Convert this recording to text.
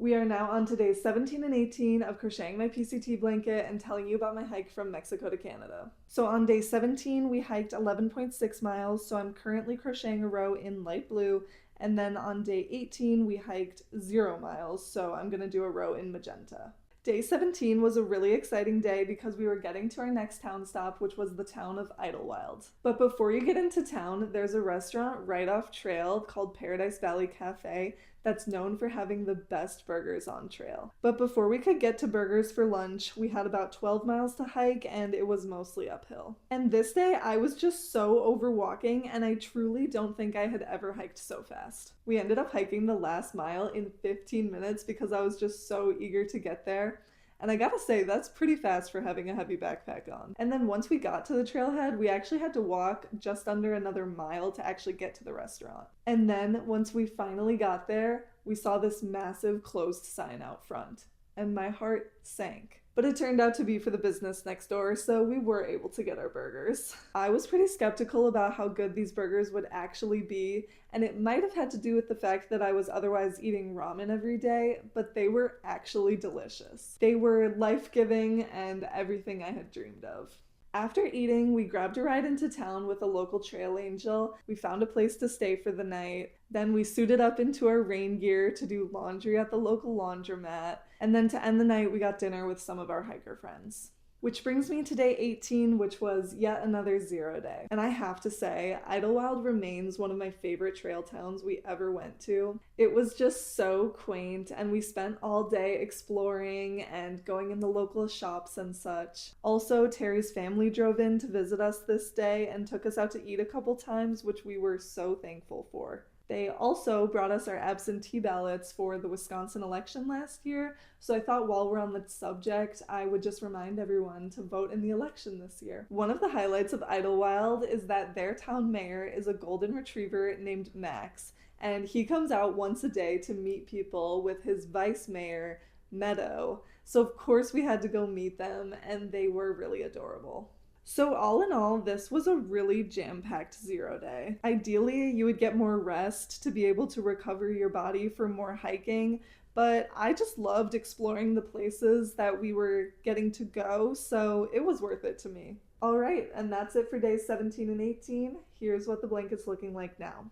We are now on to days 17 and 18 of crocheting my PCT blanket and telling you about my hike from Mexico to Canada. So on day 17, we hiked 11.6 miles, so I'm currently crocheting a row in light blue. And then on day 18, we hiked 0 miles, so I'm gonna do a row in magenta. Day 17 was a really exciting day because we were getting to our next town stop, which was the town of Idlewild. But before you get into town, there's a restaurant right off trail called Paradise Valley Cafe that's known for having the best burgers on trail. But before we could get to burgers for lunch, we had about 12 miles to hike and it was mostly uphill. And this day I was just so over walking and I truly don't think I had ever hiked so fast. We ended up hiking the last mile in 15 minutes because I was just so eager to get there. And I gotta say, that's pretty fast for having a heavy backpack on. And then once we got to the trailhead, we actually had to walk just under another mile to actually get to the restaurant. And then once we finally got there, we saw this massive closed sign out front. And my heart sank. But it turned out to be for the business next door, so we were able to get our burgers. I was pretty skeptical about how good these burgers would actually be, and it might have had to do with the fact that I was otherwise eating ramen every day, but they were actually delicious. They were life-giving and everything I had dreamed of. After eating, we grabbed a ride into town with a local trail angel. We found a place to stay for the night. Then we suited up into our rain gear to do laundry at the local laundromat. And then to end the night, we got dinner with some of our hiker friends. Which brings me to day 18, which was yet another 0 day. And I have to say, Idlewild remains one of my favorite trail towns we ever went to. It was just so quaint, and we spent all day exploring and going in the local shops and such. Also, Terry's family drove in to visit us this day and took us out to eat a couple times, which we were so thankful for. They also brought us our absentee ballots for the Wisconsin election last year, so I thought while we're on the subject, I would just remind everyone to vote in the election this year. One of the highlights of Idlewild is that their town mayor is a golden retriever named Max, and he comes out once a day to meet people with his vice mayor, Meadow. So of course we had to go meet them, and they were really adorable. So all in all, this was a really jam-packed 0 day. Ideally, you would get more rest to be able to recover your body for more hiking, but I just loved exploring the places that we were getting to go, so it was worth it to me. All right, and that's it for days 17 and 18. Here's what the blanket's looking like now.